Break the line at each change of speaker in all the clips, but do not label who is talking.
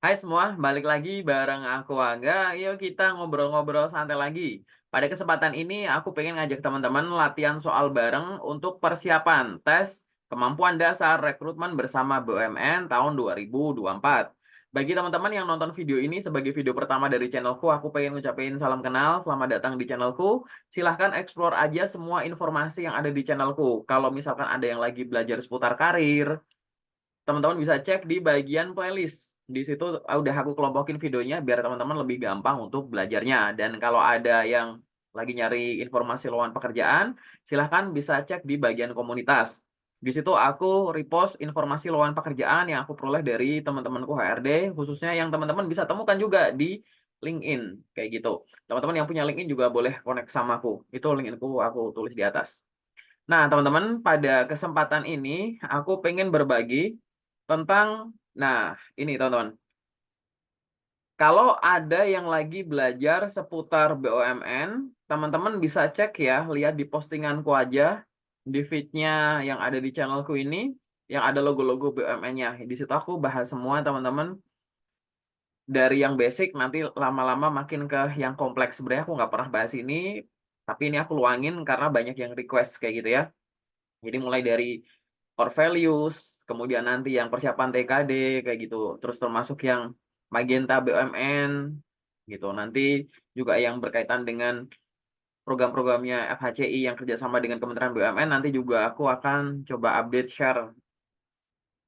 Hai semua, balik lagi bareng aku Angga. Yuk kita ngobrol-ngobrol santai lagi. Pada kesempatan ini aku pengen ngajak teman-teman latihan soal bareng untuk persiapan tes kemampuan dasar rekrutmen bersama BUMN tahun 2024. Bagi teman-teman yang nonton video ini sebagai video pertama dari channelku, aku pengen ngucapin salam kenal, selamat datang di channelku. Silahkan explore aja semua informasi yang ada di channelku. Kalau misalkan ada yang lagi belajar seputar karir, teman-teman bisa cek di bagian playlist. Di situ udah aku kelompokin videonya biar teman-teman lebih gampang untuk belajarnya. Dan kalau ada yang lagi nyari informasi lowongan pekerjaan, silahkan bisa cek di bagian komunitas. Di situ aku repost informasi lowongan pekerjaan yang aku peroleh dari teman-temanku HRD, khususnya yang teman-teman bisa temukan juga di LinkedIn, kayak gitu. Teman-teman yang punya LinkedIn juga boleh connect sama aku. Itu LinkedIn-ku aku tulis di atas. Nah, teman-teman, pada kesempatan ini aku pengen berbagi tentang, nah, ini teman-teman. Kalau ada yang lagi belajar seputar BUMN, teman-teman bisa cek ya, lihat di postinganku aja, di feed-nya yang ada di channelku ini, yang ada logo-logo BUMN-nya. Di situ aku bahas semua, teman-teman, dari yang basic, nanti lama-lama makin ke yang kompleks. Sebenarnya aku nggak pernah bahas ini, tapi ini aku luangin karena banyak yang request kayak gitu ya. Jadi mulai dari core values, kemudian nanti yang persiapan TKD kayak gitu, terus termasuk yang Magenta BUMN gitu. Nanti juga yang berkaitan dengan program-programnya FHCI yang kerjasama dengan Kementerian BUMN, nanti juga aku akan coba update share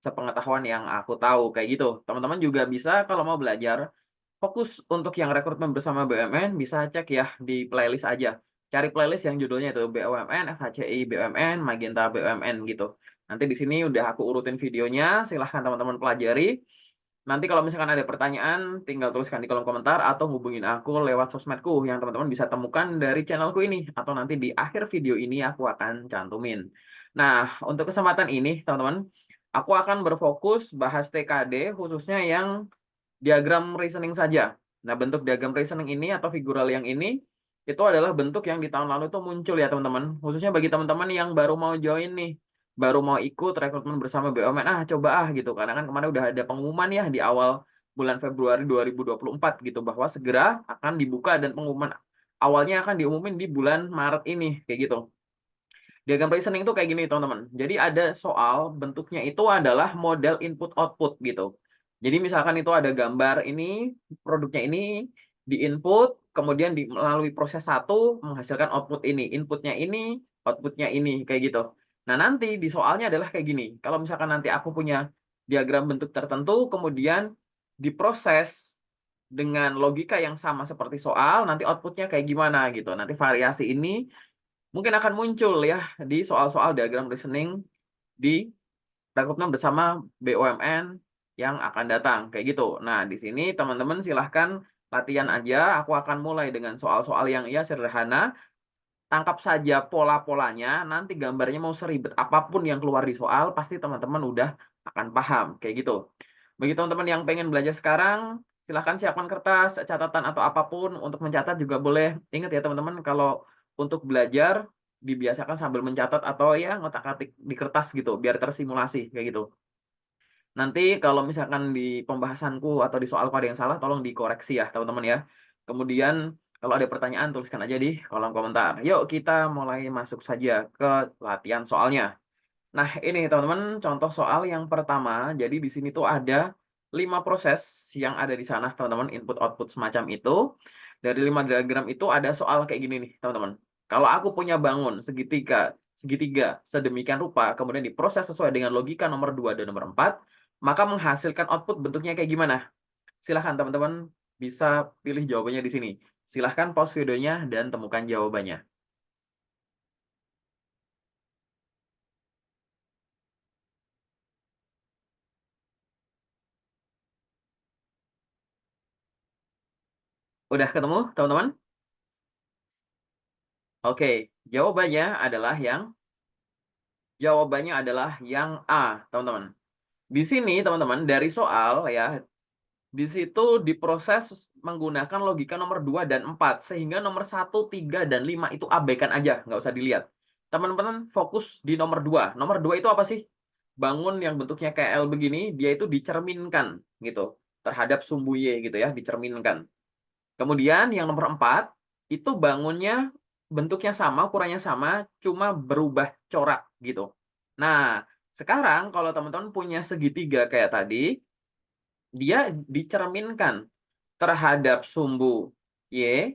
sepengetahuan yang aku tahu kayak gitu. Teman-teman juga bisa kalau mau belajar fokus untuk yang rekrutmen bersama BUMN bisa cek ya di playlist aja. Cari playlist yang judulnya itu BUMN, FHCI BUMN, Magenta BUMN gitu. Nanti di sini udah aku urutin videonya, silahkan teman-teman pelajari. Nanti kalau misalkan ada pertanyaan, tinggal tuliskan di kolom komentar atau hubungin aku lewat sosmedku yang teman-teman bisa temukan dari channelku ini. Atau nanti di akhir video ini aku akan cantumin. Nah, untuk kesempatan ini, teman-teman, aku akan berfokus bahas TKD khususnya yang diagram reasoning saja. Nah, bentuk diagram reasoning ini atau figural yang ini itu adalah bentuk yang di tahun lalu itu muncul ya teman-teman. Khususnya bagi teman-teman yang baru mau join nih, baru mau ikut rekrutmen bersama BUMN, coba gitu. Karena kan kemarin udah ada pengumuman ya di awal bulan Februari 2024 gitu bahwa segera akan dibuka dan pengumuman awalnya akan diumumin di bulan Maret ini kayak gitu. Diagram reasoning itu kayak gini, teman-teman. Jadi ada soal bentuknya itu adalah model input output gitu. Jadi misalkan itu ada gambar ini, produknya ini di input, kemudian melalui proses satu menghasilkan output ini. Inputnya ini, outputnya ini, kayak gitu. Nah nanti di soalnya adalah kayak gini. Kalau misalkan nanti aku punya diagram bentuk tertentu, kemudian diproses dengan logika yang sama seperti soal, nanti outputnya kayak gimana gitu. Nanti variasi ini mungkin akan muncul ya di soal-soal diagram reasoning di rekrutmen bersama BUMN yang akan datang kayak gitu. Nah, di sini teman-teman silahkan latihan aja. Aku akan mulai dengan soal-soal yang ya sederhana. Tangkap saja pola-polanya. Nanti gambarnya mau seribet apapun yang keluar di soal, pasti teman-teman udah akan paham kayak gitu. Bagi teman-teman yang pengen belajar sekarang, silahkan siapkan kertas, catatan atau apapun untuk mencatat juga boleh. Ingat ya teman-teman, kalau untuk belajar dibiasakan sambil mencatat atau ya ngotak-atik di kertas gitu, biar tersimulasi kayak gitu. Nanti kalau misalkan di pembahasanku atau di soalku ada yang salah, tolong dikoreksi ya teman-teman ya. Kemudian kalau ada pertanyaan, tuliskan aja di kolom komentar. Yuk kita mulai masuk saja ke latihan soalnya. Nah, ini teman-teman contoh soal yang pertama. Jadi di sini tuh ada 5 proses yang ada di sana, teman-teman, input output semacam itu. Dari 5 diagram itu ada soal kayak gini nih, teman-teman. Kalau aku punya bangun segitiga, segitiga sedemikian rupa, kemudian diproses sesuai dengan logika nomor 2 dan nomor 4, maka menghasilkan output bentuknya kayak gimana? Silahkan teman-teman bisa pilih jawabannya di sini. Silahkan pause videonya dan temukan jawabannya. Udah ketemu, teman-teman? Oke, jawabannya adalah yang A, teman-teman. Di sini, teman-teman, dari soal ya, di situ diproses menggunakan logika nomor 2 dan 4 sehingga nomor 1, 3 dan 5 itu abaikan aja, nggak usah dilihat. Teman-teman fokus di nomor 2. Nomor 2 itu apa sih? Bangun yang bentuknya kayak L begini, dia itu dicerminkan gitu. terhadap sumbu Y gitu ya, dicerminkan. Kemudian yang nomor 4, itu bangunnya bentuknya sama, ukurannya sama, cuma berubah corak gitu. Nah, sekarang kalau teman-teman punya segitiga kayak tadi, dia dicerminkan terhadap sumbu Y,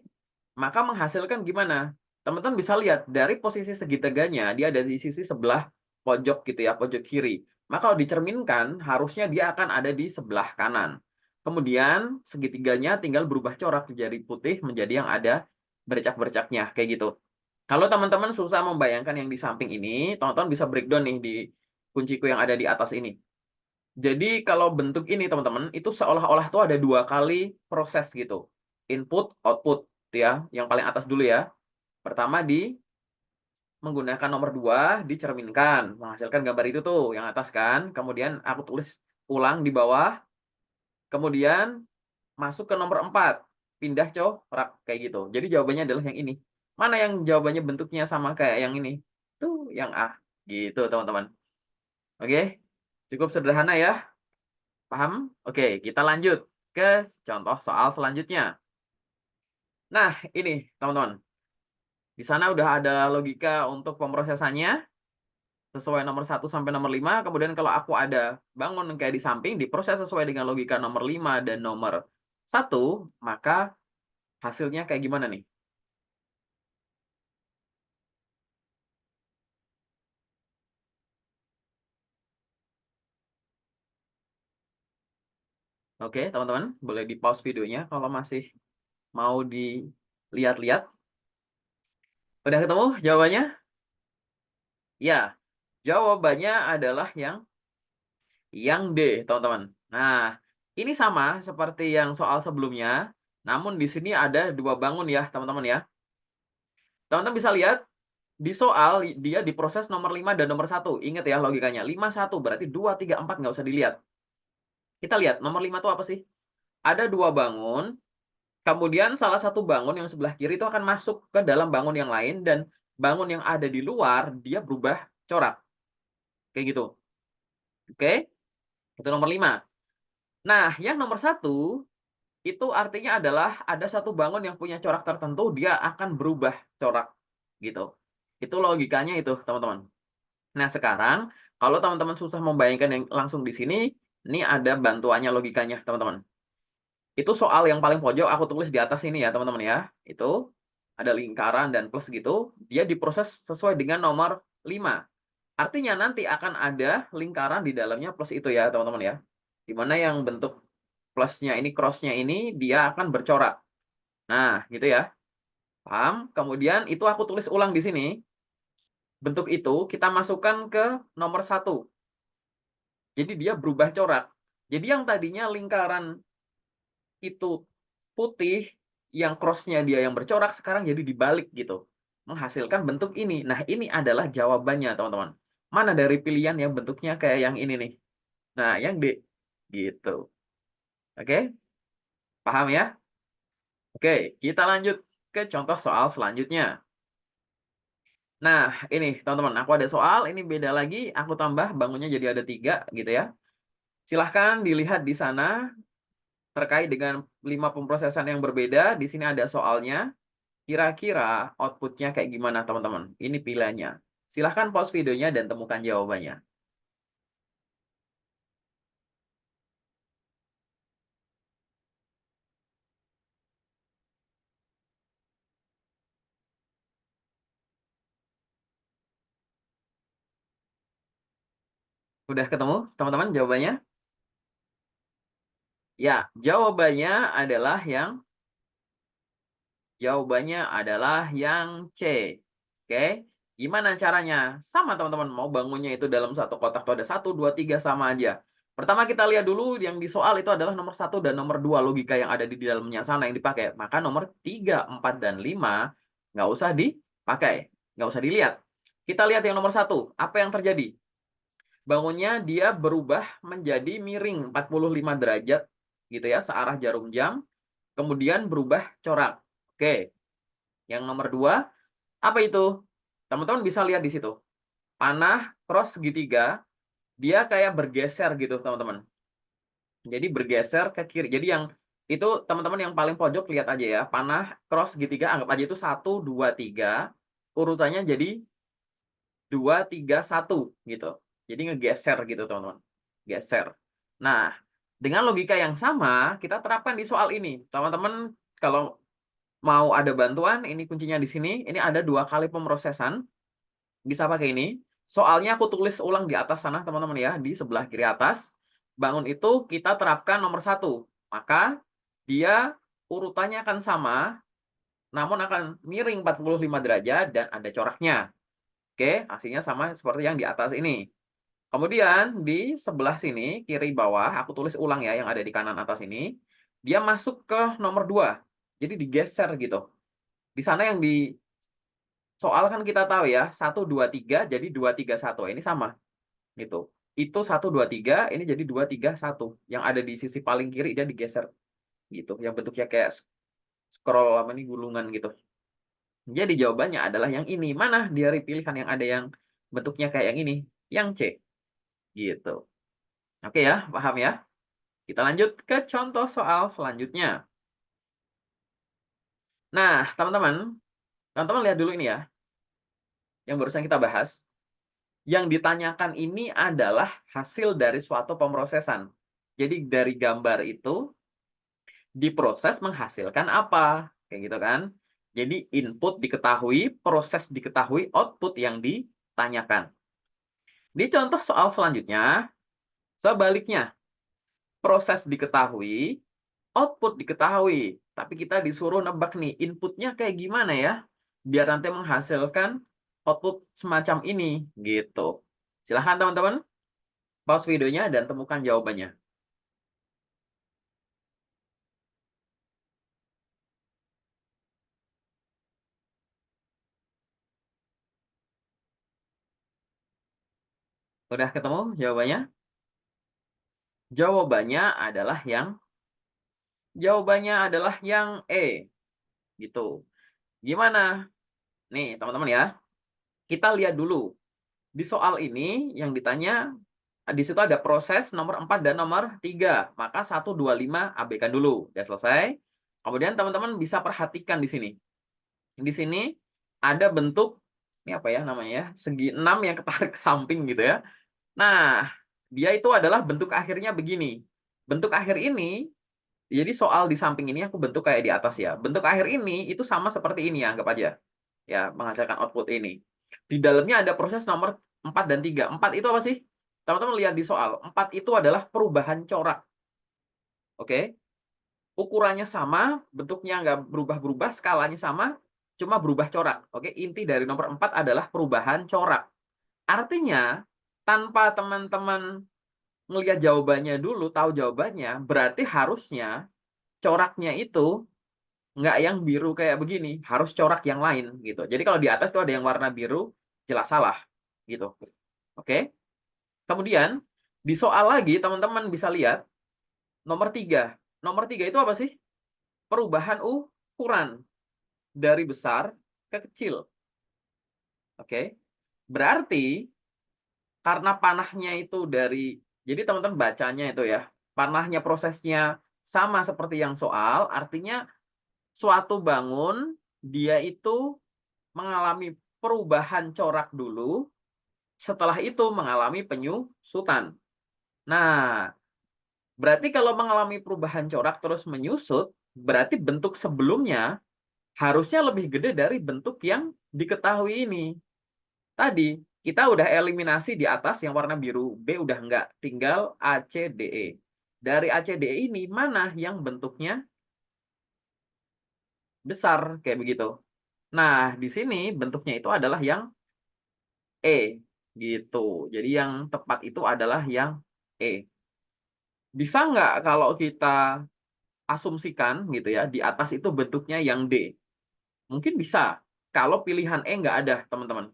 maka menghasilkan gimana? Teman-teman bisa lihat dari posisi segitiganya, dia ada di sisi sebelah pojok gitu ya, pojok kiri. Maka kalau dicerminkan, harusnya dia akan ada di sebelah kanan. Kemudian segitiganya tinggal berubah corak jadi putih menjadi yang ada bercak-bercaknya, kayak gitu. Kalau teman-teman susah membayangkan yang di samping ini, teman-teman bisa breakdown nih di kunciku yang ada di atas ini. Jadi kalau bentuk ini teman-teman, itu seolah-olah tuh ada 2 kali proses gitu. Input, output, gitu ya. Yang paling atas dulu ya. Pertama menggunakan nomor 2, dicerminkan. Menghasilkan gambar itu tuh, yang atas kan. Kemudian aku tulis ulang di bawah. Kemudian masuk ke nomor 4. Pindah corak, kayak gitu. Jadi jawabannya adalah yang ini. Mana yang jawabannya bentuknya sama kayak yang ini? Tuh, yang A. Gitu teman-teman. Oke, cukup sederhana ya. Paham? Oke, kita lanjut ke contoh soal selanjutnya. Nah, ini teman-teman. Di sana udah ada logika untuk pemrosesannya sesuai nomor 1 sampai nomor 5. Kemudian kalau aku ada bangun kayak di samping, diproses sesuai dengan logika nomor 5 dan nomor 1, maka hasilnya kayak gimana nih? Oke, teman-teman, boleh di pause videonya kalau masih mau dilihat-lihat. Udah ketemu jawabannya? Ya, jawabannya adalah yang D, teman-teman. Nah, ini sama seperti yang soal sebelumnya, namun di sini ada 2 bangun ya, teman-teman ya. Teman-teman bisa lihat, di soal dia diproses nomor 5 dan nomor 1. Ingat ya logikanya, 5, 1, berarti 2, 3, 4 nggak usah dilihat. Kita lihat, nomor 5 itu apa sih? Ada 2 bangun, kemudian salah satu bangun yang sebelah kiri itu akan masuk ke dalam bangun yang lain, dan bangun yang ada di luar, dia berubah corak. Kayak gitu. Oke? Itu nomor 5. Nah, yang nomor 1, itu artinya adalah ada satu bangun yang punya corak tertentu, dia akan berubah corak gitu. Itu logikanya itu, teman-teman. Nah, sekarang kalau teman-teman susah membayangkan yang langsung di sini, ini ada bantuannya logikanya, teman-teman. Itu soal yang paling pojok aku tulis di atas ini ya, teman-teman ya. Itu ada lingkaran dan plus gitu, dia diproses sesuai dengan nomor 5. Artinya nanti akan ada lingkaran di dalamnya plus itu ya, teman-teman ya. Dimana yang bentuk plusnya ini, crossnya ini, dia akan bercorak. Nah, gitu ya. Paham? Kemudian itu aku tulis ulang di sini. Bentuk itu kita masukkan ke nomor 1. Jadi dia berubah corak. Jadi yang tadinya lingkaran itu putih, yang crossnya dia yang bercorak, sekarang jadi dibalik gitu. Menghasilkan bentuk ini. Nah, ini adalah jawabannya, teman-teman. Mana dari pilihan yang bentuknya kayak yang ini nih? Nah, yang D. Gitu. Oke? Paham ya? Oke, kita lanjut ke contoh soal selanjutnya. Nah, ini teman-teman, aku ada soal, ini beda lagi, aku tambah bangunnya jadi ada 3 gitu ya. Silahkan dilihat di sana terkait dengan 5 pemrosesan yang berbeda. Di sini ada soalnya. Kira-kira outputnya kayak gimana teman-teman? Ini pilihannya. Silahkan pause videonya dan temukan jawabannya. Udah ketemu teman-teman jawabannya? Ya, jawabannya adalah yang C. Oke, gimana caranya? Sama teman-teman, mau bangunnya itu dalam satu kotak tuh ada 1, 2, 3 sama aja. Pertama kita lihat dulu yang di soal itu adalah nomor 1 dan nomor 2 logika yang ada di dalamnya sana yang dipakai. Maka nomor 3, 4, dan 5 nggak usah dipakai, nggak usah dilihat. Kita lihat yang nomor 1, apa yang terjadi? Bangunnya dia berubah menjadi miring 45 derajat gitu ya, searah jarum jam, kemudian berubah corak. Oke, yang nomor 2, apa itu? Teman-teman bisa lihat di situ. Panah cross segitiga, dia kayak bergeser gitu, teman-teman. Jadi bergeser ke kiri. Jadi yang itu teman-teman yang paling pojok lihat aja ya. Panah cross segitiga anggap aja itu 1, 2, 3. Urutannya jadi 2, 3, 1 gitu. Jadi ngegeser gitu teman-teman. Geser. Nah, dengan logika yang sama kita terapkan di soal ini. Teman-teman kalau mau ada bantuan, ini kuncinya di sini. Ini ada 2 kali pemrosesan. Bisa pakai ini. Soalnya aku tulis ulang di atas sana teman-teman ya, di sebelah kiri atas. Bangun itu kita terapkan nomor 1. Maka dia urutannya akan sama, namun akan miring 45 derajat dan ada coraknya. Oke, hasilnya sama seperti yang di atas ini. Kemudian di sebelah sini, kiri bawah, aku tulis ulang ya yang ada di kanan atas ini. Dia masuk ke nomor 2. Jadi digeser gitu. Di sana yang di soal kan kita tahu ya, 1, 2, 3 jadi 2, 3, 1. Ini sama gitu. Itu 1, 2, 3, ini jadi 2, 3, 1. Yang ada di sisi paling kiri dia digeser gitu. Yang bentuknya kayak scroll apa nih gulungan gitu. Jadi jawabannya adalah yang ini. Mana dari pilihan yang ada yang bentuknya kayak yang ini? Yang C. Gitu. Oke ya, paham ya? Kita lanjut ke contoh soal selanjutnya. Nah, teman-teman lihat dulu ini ya, yang barusan kita bahas. Yang ditanyakan ini adalah hasil dari suatu pemrosesan. Jadi dari gambar itu diproses menghasilkan apa? Kayak gitu kan. Jadi input diketahui, proses diketahui, output yang ditanyakan. Di contoh soal selanjutnya, sebaliknya, proses diketahui, output diketahui. Tapi kita disuruh nebak nih, inputnya kayak gimana ya? Biar nanti menghasilkan output semacam ini. Gitu. Silahkan teman-teman, pause videonya dan temukan jawabannya. Udah ketemu jawabannya? Jawabannya adalah yang E. Gitu. Gimana? Nih, teman-teman ya. Kita lihat dulu. Di soal ini yang ditanya di situ ada proses nomor 4 dan nomor 3. Maka 1, 2, 5 abaikan dulu. Udah selesai. Kemudian teman-teman bisa perhatikan di sini. Di sini ada bentuk ini apa ya namanya ya? Segi 6 yang ketarik ke samping gitu ya. Nah, dia itu adalah bentuk akhirnya begini. Bentuk akhir ini, jadi soal di samping ini aku bentuk kayak di atas ya. Bentuk akhir ini itu sama seperti ini ya, anggap aja. Ya, menghasilkan output ini. Di dalamnya ada proses nomor 4 dan 3. 4 itu apa sih? Teman-teman lihat di soal. 4 itu adalah perubahan corak. Oke? Ukurannya sama, bentuknya nggak berubah-berubah, skalanya sama, cuma berubah corak. Oke? Inti dari nomor 4 adalah perubahan corak. Artinya, tanpa teman-teman ngelihat jawabannya dulu, tahu jawabannya, berarti harusnya coraknya itu nggak yang biru kayak begini, harus corak yang lain gitu. Jadi kalau di atas tuh ada yang warna biru, jelas salah gitu. Oke. Kemudian di soal lagi teman-teman bisa lihat nomor 3. Nomor 3 itu apa sih? Perubahan ukuran dari besar ke kecil. Oke. Berarti karena panahnya itu dari jadi teman-teman bacanya itu ya, panahnya prosesnya sama seperti yang soal, artinya suatu bangun dia itu mengalami perubahan corak dulu, setelah itu mengalami penyusutan. Nah, berarti kalau mengalami perubahan corak terus menyusut, berarti bentuk sebelumnya harusnya lebih gede dari bentuk yang diketahui ini. Tadi kita udah eliminasi di atas yang warna biru, B udah enggak, tinggal A, C, D, E. Dari A, C, D, E ini mana yang bentuknya besar kayak begitu. Nah, di sini bentuknya itu adalah yang E gitu. Jadi yang tepat itu adalah yang E. Bisa nggak kalau kita asumsikan gitu ya, di atas itu bentuknya yang D? Mungkin bisa. Kalau pilihan E nggak ada, teman-teman.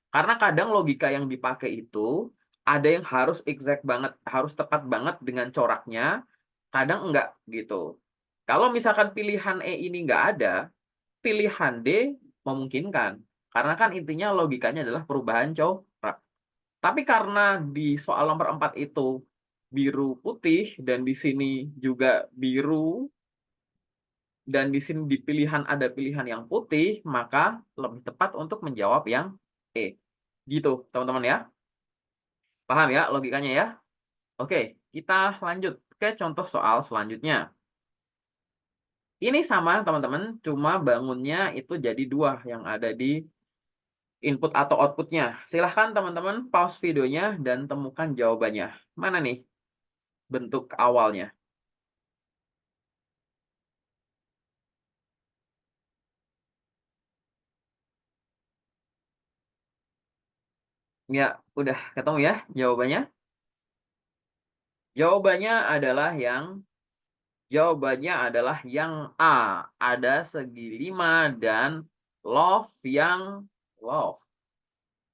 Karena kadang logika yang dipakai itu ada yang harus exact banget, harus tepat banget dengan coraknya, kadang enggak gitu. Kalau misalkan pilihan E ini nggak ada, pilihan D memungkinkan. Karena kan intinya logikanya adalah perubahan corak. Tapi karena di soal nomor 4 itu biru putih dan di sini juga biru dan di sini di pilihan ada pilihan yang putih, maka lebih tepat untuk menjawab yang E. Gitu, teman-teman ya. Paham ya logikanya ya? Oke, kita lanjut ke contoh soal selanjutnya. Ini sama teman-teman, cuma bangunnya itu jadi dua yang ada di input atau outputnya. Silahkan teman-teman pause videonya dan temukan jawabannya. Mana nih bentuk awalnya? Ya, udah ketemu ya jawabannya? Jawabannya adalah yang Jawabannya adalah yang A. Ada segi 5 dan love love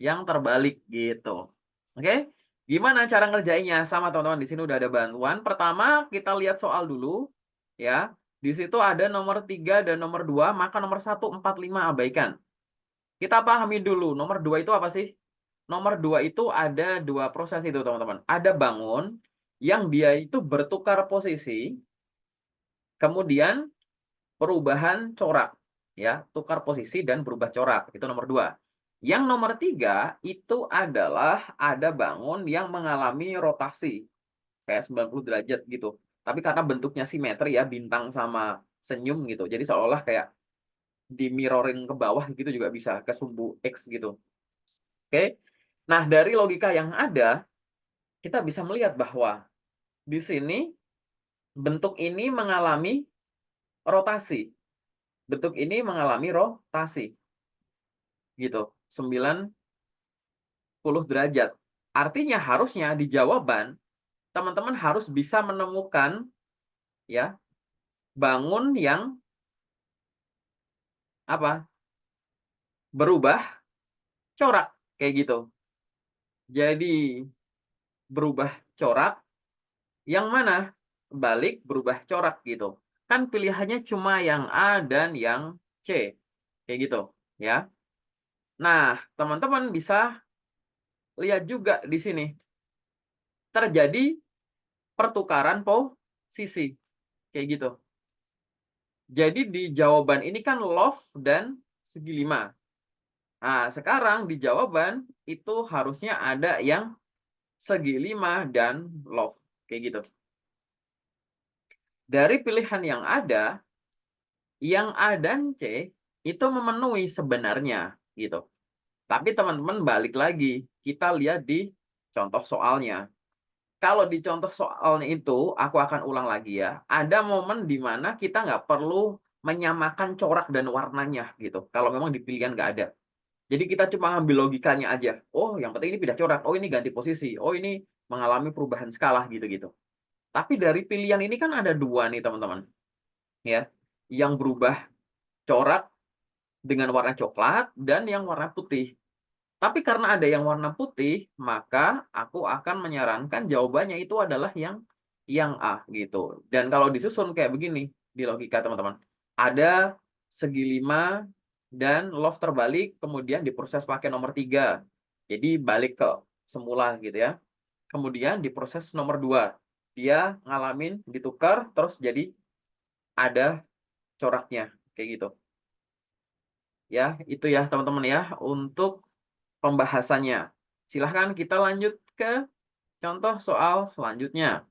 yang terbalik gitu. Oke? Gimana cara ngerjainnya? Sama teman-teman, di sini udah ada bantuan. Pertama, kita lihat soal dulu ya. Di situ ada nomor 3 dan nomor 2, maka nomor 1, 4, 5 abaikan. Kita pahami dulu, nomor 2 itu apa sih? Nomor 2 itu ada dua proses itu, teman-teman. Ada bangun yang dia itu bertukar posisi, kemudian perubahan corak ya, tukar posisi dan berubah corak, itu nomor 2. Yang nomor 3 itu adalah ada bangun yang mengalami rotasi kayak 90 derajat gitu, tapi karena bentuknya simetri ya, bintang sama senyum gitu, jadi seolah kayak di mirroring ke bawah gitu juga bisa, ke sumbu X gitu. Oke, nah dari logika yang ada kita bisa melihat bahwa di sini bentuk ini mengalami rotasi, bentuk ini mengalami rotasi gitu, 90 derajat. Artinya harusnya di jawaban teman-teman harus bisa menemukan ya bangun yang apa? Berubah corak kayak gitu. Jadi berubah corak yang mana? Balik berubah corak gitu. Kan pilihannya cuma yang A dan yang C. Kayak gitu, ya. Nah, teman-teman bisa lihat juga di sini terjadi pertukaran posisi kayak gitu. Jadi di jawaban ini kan love dan segi 5. Nah, sekarang di jawaban itu harusnya ada yang segi 5 dan love. Kayak gitu. Dari pilihan yang ada, yang A dan C itu memenuhi sebenarnya gitu. Tapi teman-teman balik lagi, kita lihat di contoh soalnya. Kalau di contoh soalnya itu, aku akan ulang lagi ya. Ada momen di mana kita nggak perlu menyamakan corak dan warnanya gitu. Kalau memang di pilihan nggak ada. Jadi kita cuma ambil logikanya aja. Oh, yang penting ini pindah corak. Oh, ini ganti posisi. Oh, ini mengalami perubahan skala gitu-gitu. Tapi dari pilihan ini kan ada dua nih teman-teman. Ya, yang berubah corak dengan warna coklat dan yang warna putih. Tapi karena ada yang warna putih, maka aku akan menyarankan jawabannya itu adalah yang A gitu. Dan kalau disusun kayak begini di logika teman-teman. Ada segi 5 dan love terbalik, kemudian diproses pakai nomor 3. Jadi balik ke semula gitu ya. Kemudian diproses nomor 2. Dia ngalamin ditukar terus jadi ada coraknya kayak gitu. Ya, itu ya teman-teman ya untuk pembahasannya. Silahkan kita lanjut ke contoh soal selanjutnya.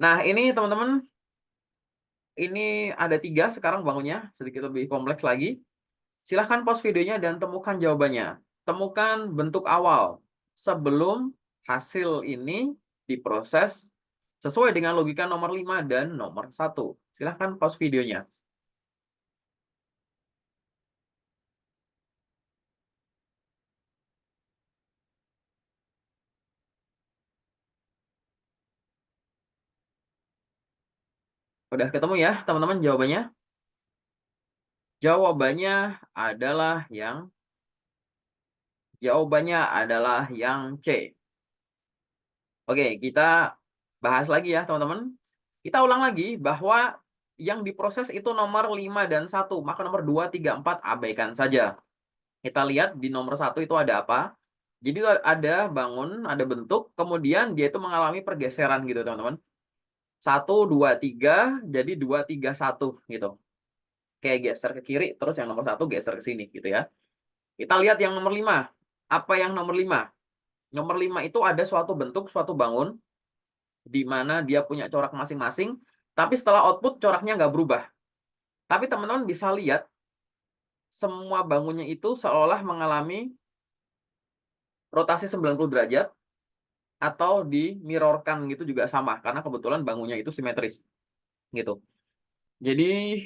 Nah, ini teman-teman, ini ada 3 sekarang bangunnya, sedikit lebih kompleks lagi. Silahkan pause videonya dan temukan jawabannya. Temukan bentuk awal sebelum hasil ini diproses sesuai dengan logika nomor 5 dan nomor 1. Silahkan pause videonya. Udah ketemu ya teman-teman jawabannya? Jawabannya adalah yang C. Oke, kita bahas lagi ya teman-teman. Kita ulang lagi bahwa yang diproses itu nomor 5 dan 1, maka nomor 2, 3, 4 abaikan saja. Kita lihat di nomor 1 itu ada apa? Jadi ada bangun, ada bentuk, kemudian dia itu mengalami pergeseran gitu teman-teman. 1, 2, 3, jadi 2, 3, 1 gitu. Kayak geser ke kiri, terus yang nomor 1 geser ke sini gitu ya. Kita lihat yang nomor 5. Apa yang nomor 5? Nomor 5 itu ada suatu bentuk, suatu bangun, di mana dia punya corak masing-masing, tapi setelah output coraknya nggak berubah. Tapi teman-teman bisa lihat, semua bangunnya itu seolah mengalami rotasi 90 derajat, atau dimirrorkan gitu juga sama, karena kebetulan bangunnya itu simetris gitu. Jadi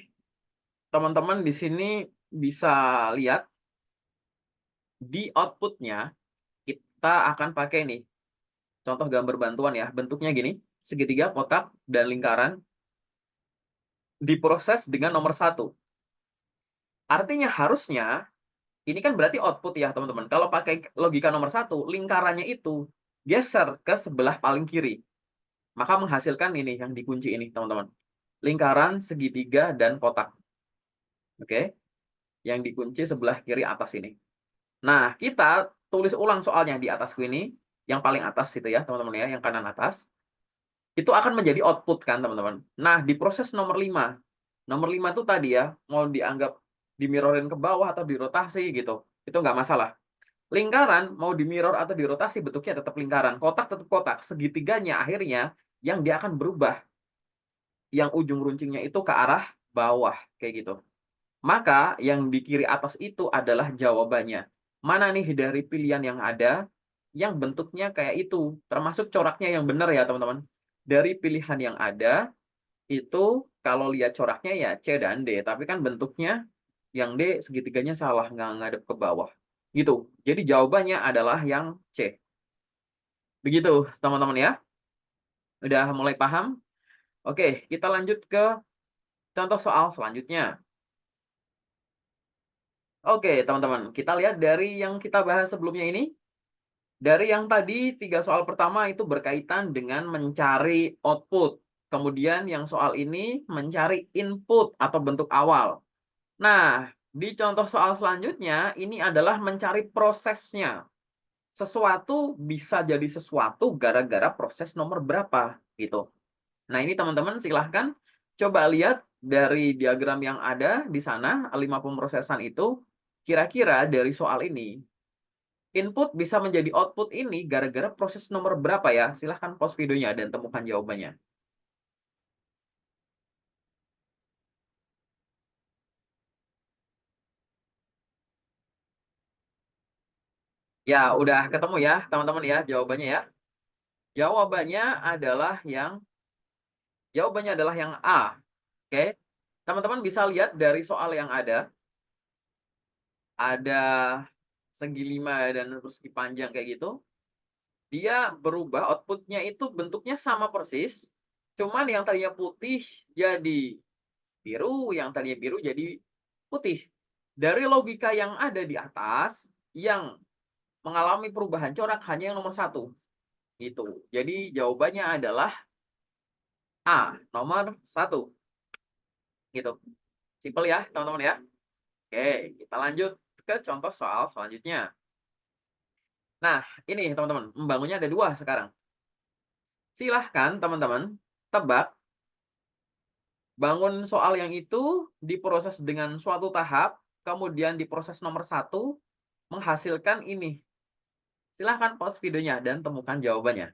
teman-teman di sini bisa lihat di outputnya kita akan pakai nih contoh gambar bantuan ya, bentuknya gini, segitiga, kotak, dan lingkaran diproses dengan nomor 1. Artinya harusnya ini kan berarti output ya teman-teman. Kalau pakai logika nomor 1, lingkarannya itu geser ke sebelah paling kiri, maka menghasilkan ini yang dikunci ini teman-teman, lingkaran, segitiga, dan kotak. Oke, yang dikunci sebelah kiri atas ini. Nah, kita tulis ulang soalnya di atasku ini, yang paling atas itu ya teman-teman ya, yang kanan atas. Itu akan menjadi output kan teman-teman. Nah, di proses nomor 5. Nomor 5 itu tadi ya, mau dianggap dimirorin ke bawah atau dirotasi gitu. Itu nggak masalah. Lingkaran mau dimirror atau dirotasi bentuknya tetap lingkaran. Kotak tetap kotak. Segitiganya akhirnya yang dia akan berubah. Yang ujung runcingnya itu ke arah bawah. Kayak gitu. Maka yang di kiri atas itu adalah jawabannya. Mana nih dari pilihan yang ada yang bentuknya kayak itu, termasuk coraknya yang benar ya teman-teman. Dari pilihan yang ada itu kalau lihat coraknya ya C dan D, tapi kan bentuknya yang D segitiganya salah, nggak ngadep ke bawah. Gitu. Jadi jawabannya adalah yang C. Begitu teman-teman ya. Udah mulai paham? Oke, kita lanjut ke contoh soal selanjutnya. Oke, teman-teman, kita lihat dari yang kita bahas sebelumnya ini. Dari yang tadi, 3 soal pertama itu berkaitan dengan mencari output. Kemudian yang soal ini mencari input atau bentuk awal. Nah, di contoh soal selanjutnya, ini adalah mencari prosesnya. Sesuatu bisa jadi sesuatu gara-gara proses nomor berapa, gitu. Nah, ini teman-teman silahkan coba lihat dari diagram yang ada di sana, 5 pemrosesan itu, kira-kira dari soal ini, input bisa menjadi output ini gara-gara proses nomor berapa ya? Silahkan pause videonya dan temukan jawabannya. Ya, udah ketemu ya teman-teman ya jawabannya ya. Jawabannya adalah yang A. Oke. Teman-teman bisa lihat dari soal yang ada segi 5 dan persegi panjang kayak gitu. Dia berubah outputnya itu bentuknya sama persis. Cuman yang tadinya putih jadi biru, yang tadinya biru jadi putih. Dari logika yang ada di atas, yang mengalami perubahan corak hanya yang nomor 1. Gitu. Jadi jawabannya adalah A, nomor 1. Gitu. Simpel ya, teman-teman ya. Oke, kita lanjut ke contoh soal selanjutnya. Nah, ini teman-teman, membangunnya ada 2 sekarang. Silahkan teman-teman tebak bangun soal yang itu diproses dengan suatu tahap, kemudian diproses nomor 1 menghasilkan ini. Silahkan pause videonya dan temukan jawabannya.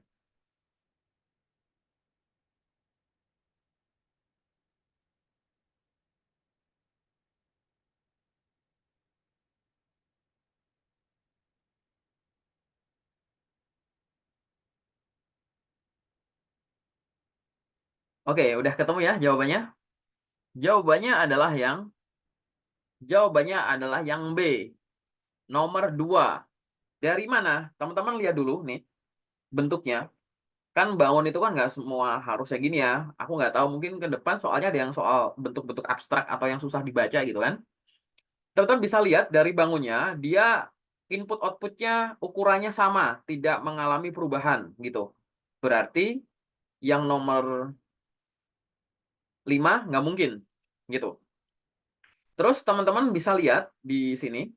Oke, udah ketemu ya jawabannya? Jawabannya adalah yang B. Nomor 2. Dari mana? Teman-teman lihat dulu nih bentuknya. Kan bangun itu kan nggak semua harusnya gini ya. Aku nggak tahu, mungkin ke depan soalnya ada yang soal bentuk-bentuk abstrak atau yang susah dibaca gitu kan. Teman-teman bisa lihat dari bangunnya, dia input outputnya ukurannya sama, tidak mengalami perubahan gitu. Berarti yang nomor 5 nggak mungkin gitu. Terus teman-teman bisa lihat di sini,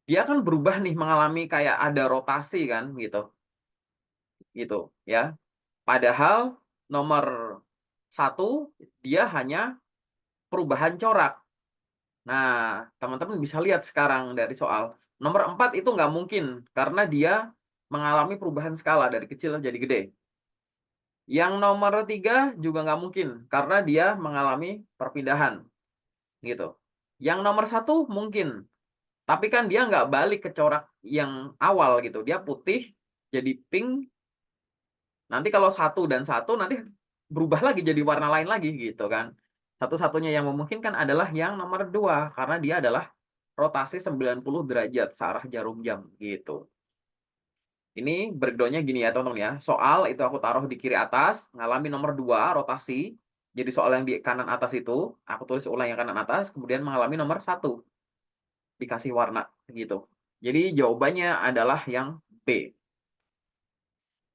dia kan berubah nih, mengalami kayak ada rotasi kan, gitu ya. Padahal nomor 1 dia hanya perubahan corak. Nah, teman-teman bisa lihat sekarang dari soal. Nomor 4 itu nggak mungkin, karena dia mengalami perubahan skala dari kecil jadi gede. Yang nomor 3 juga nggak mungkin, karena dia mengalami perpindahan, gitu. Yang nomor 1 mungkin, tapi kan dia nggak balik ke corak yang awal gitu. Dia putih, jadi pink, nanti kalau 1 dan 1 nanti berubah lagi jadi warna lain lagi gitu kan. Satu-satunya yang memungkinkan adalah yang nomor 2, karena dia adalah rotasi 90 derajat searah jarum jam gitu. Ini breakdown-nya gini ya teman-teman ya. Soal itu aku taruh di kiri atas, ngalami nomor 2 rotasi. Jadi soal yang di kanan atas itu, aku tulis ulang yang kanan atas, kemudian mengalami nomor 1. Dikasih warna gitu. Jadi jawabannya adalah yang B.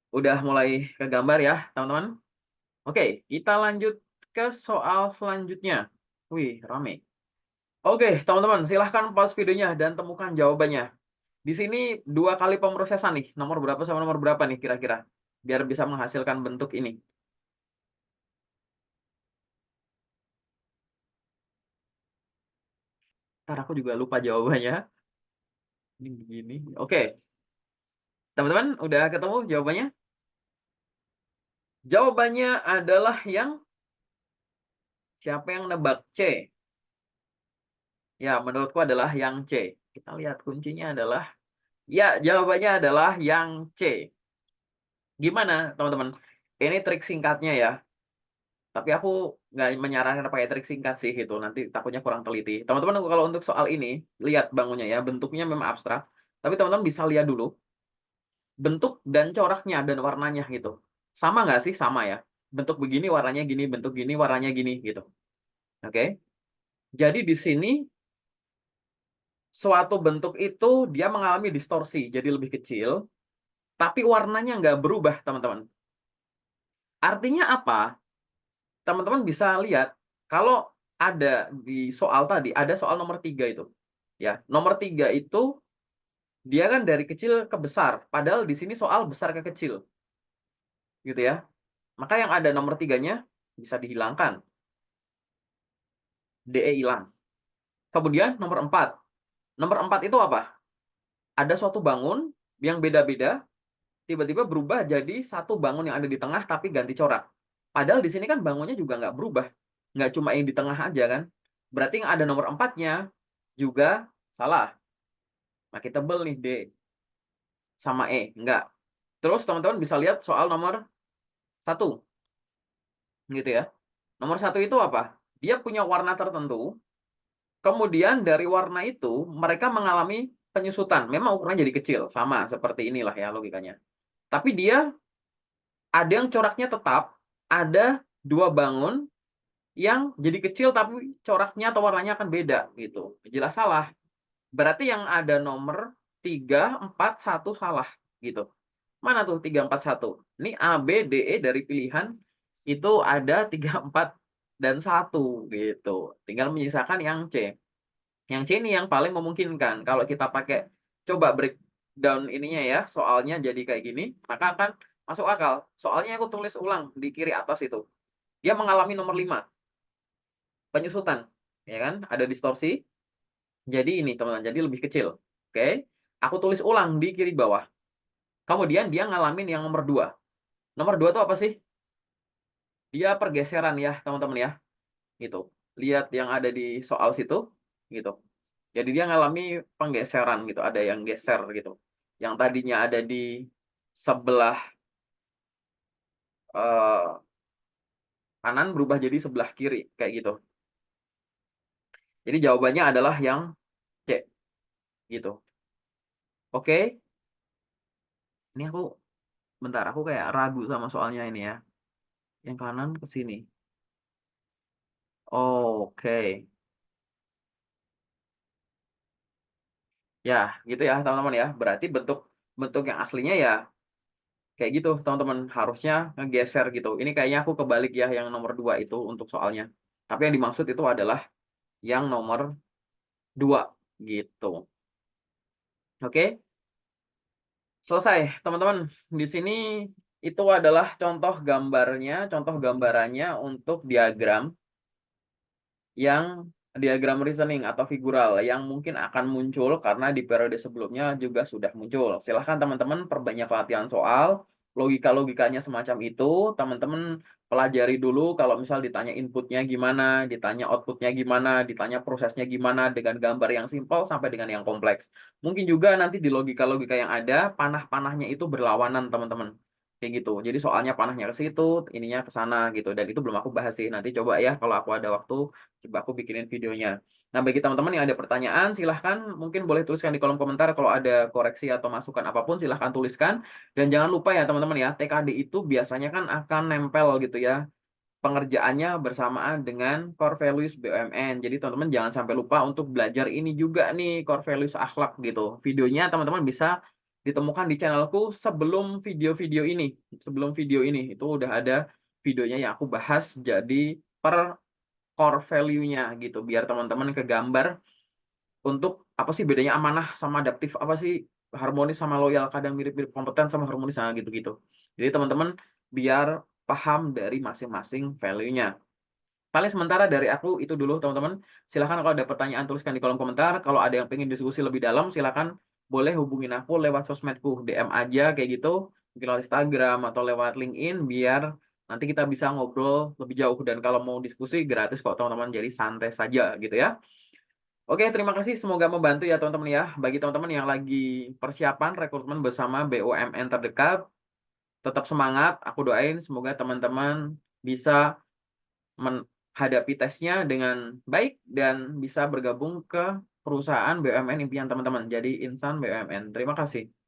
Udah mulai kegambar ya teman-teman? Oke, kita lanjut ke soal selanjutnya. Wih, rame. Oke, teman-teman, silahkan pause videonya dan temukan jawabannya. Di sini 2 kali pemrosesan nih, nomor berapa sama nomor berapa nih kira-kira? Biar bisa menghasilkan bentuk ini. Ntar aku juga lupa jawabannya. Ini begini. Oke, teman-teman udah ketemu jawabannya? Jawabannya adalah yang siapa yang nebak C? Ya, menurutku adalah yang C. Kita lihat kuncinya adalah, ya jawabannya adalah yang C. Gimana teman-teman? Ini trik singkatnya ya. Tapi aku nggak menyarankan pakai trik singkat sih itu, nanti takutnya kurang teliti. Teman-teman kalau untuk soal ini, lihat bangunnya ya, bentuknya memang abstrak, tapi teman-teman bisa lihat dulu bentuk dan coraknya dan warnanya gitu. Sama nggak sih? Sama ya. Bentuk begini warnanya gini, bentuk gini warnanya gini gitu. Oke. Jadi di sini suatu bentuk itu dia mengalami distorsi, jadi lebih kecil, tapi warnanya nggak berubah teman-teman. Artinya apa? Teman-teman bisa lihat kalau ada di soal tadi, ada soal nomor 3 itu. Ya, nomor 3 itu dia kan dari kecil ke besar, padahal di sini soal besar ke kecil. Gitu ya. Maka yang ada nomor 3-nya bisa dihilangkan. DE hilang. Kemudian nomor 4. Nomor 4 itu apa? Ada suatu bangun yang beda-beda, tiba-tiba berubah jadi satu bangun yang ada di tengah tapi ganti corak. Padahal di sini kan bangunnya juga nggak berubah. Nggak cuma yang di tengah aja kan. Berarti yang ada nomor 4-nya juga salah. Makin tebel nih D sama E. Enggak. Terus teman-teman bisa lihat soal nomor 1. Gitu ya. Nomor 1 itu apa? Dia punya warna tertentu. Kemudian dari warna itu mereka mengalami penyusutan. Memang ukurannya jadi kecil. Sama seperti inilah ya logikanya. Tapi dia ada yang coraknya tetap. Ada 2 bangun yang jadi kecil tapi coraknya atau warnanya akan beda gitu. Jelas salah. Berarti yang ada nomor 3, 4, 1 salah gitu. Mana tuh 3, 4, 1? Ini A, B, D, E dari pilihan itu ada 3, 4, dan 1 gitu. Tinggal menyisakan yang C. Yang C ini yang paling memungkinkan. Kalau kita pakai coba breakdown ininya ya, soalnya jadi kayak gini, maka akan masuk akal. Soalnya aku tulis ulang di kiri atas itu. Dia mengalami nomor 5, penyusutan. Ya kan? Ada distorsi. Jadi ini teman-teman, jadi lebih kecil. Oke. Aku tulis ulang di kiri bawah. Kemudian dia ngalamin yang nomor 2. Nomor 2 itu apa sih? Dia pergeseran ya, teman-teman ya. Gitu. Lihat yang ada di soal situ, gitu. Jadi dia ngalami penggeseran gitu, ada yang geser gitu. Yang tadinya ada di sebelah eh, kanan berubah jadi sebelah kiri, kayak gitu. Jadi jawabannya adalah yang C, gitu. Oke, ini aku bentar, aku kayak ragu sama soalnya ini ya. Yang kanan ke sini. Oke. Ya, gitu ya, teman-teman ya. Berarti bentuk bentuk yang aslinya ya kayak gitu, teman-teman. Harusnya ngegeser gitu. Ini kayaknya aku kebalik ya yang nomor 2 itu untuk soalnya. Tapi yang dimaksud itu adalah yang nomor 2 gitu. Oke, selesai, teman-teman. Di sini itu adalah contoh gambarnya, contoh gambarannya untuk diagram reasoning atau figural yang mungkin akan muncul karena di periode sebelumnya juga sudah muncul. Silahkan teman-teman perbanyak latihan soal, logika-logikanya semacam itu, teman-teman pelajari dulu kalau misal ditanya inputnya gimana, ditanya outputnya gimana, ditanya prosesnya gimana dengan gambar yang simpel sampai dengan yang kompleks. Mungkin juga nanti di logika-logika yang ada, panah-panahnya itu berlawanan teman-teman. Kayak gitu. Jadi soalnya panahnya ke situ, ininya ke sana gitu. Dan itu belum aku bahas sih. Nanti coba ya kalau aku ada waktu coba aku bikinin videonya. Nah, bagi teman-teman yang ada pertanyaan, silahkan mungkin boleh tuliskan di kolom komentar. Kalau ada koreksi atau masukan apapun, silahkan tuliskan. Dan jangan lupa ya teman-teman ya, TKD itu biasanya kan akan nempel gitu ya, pengerjaannya bersamaan dengan core values BUMN. Jadi teman-teman jangan sampai lupa untuk belajar ini juga nih, core values akhlak gitu. Videonya teman-teman bisa ditemukan di channelku sebelum video-video ini. Sebelum video ini, itu udah ada videonya yang aku bahas jadi per core value-nya gitu biar teman-teman kegambar untuk apa sih bedanya amanah sama adaptif, apa sih harmonis sama loyal, kadang mirip-mirip kompeten sama harmonis sama gitu-gitu. Jadi teman-teman biar paham dari masing-masing value-nya. Paling sementara dari aku itu dulu teman-teman. Silahkan kalau ada pertanyaan tuliskan di kolom komentar. Kalau ada yang pengen diskusi lebih dalam silahkan boleh hubungin aku lewat sosmedku, DM aja kayak gitu, mungkin lewat Instagram atau lewat LinkedIn biar nanti kita bisa ngobrol lebih jauh. Dan kalau mau diskusi gratis kok teman-teman, jadi santai saja gitu ya. Oke, terima kasih. Semoga membantu ya teman-teman ya. Bagi teman-teman yang lagi persiapan rekrutmen bersama BUMN terdekat, tetap semangat. Aku doain semoga teman-teman bisa menghadapi tesnya dengan baik dan bisa bergabung ke perusahaan BUMN impian teman-teman. Jadi insan BUMN. Terima kasih.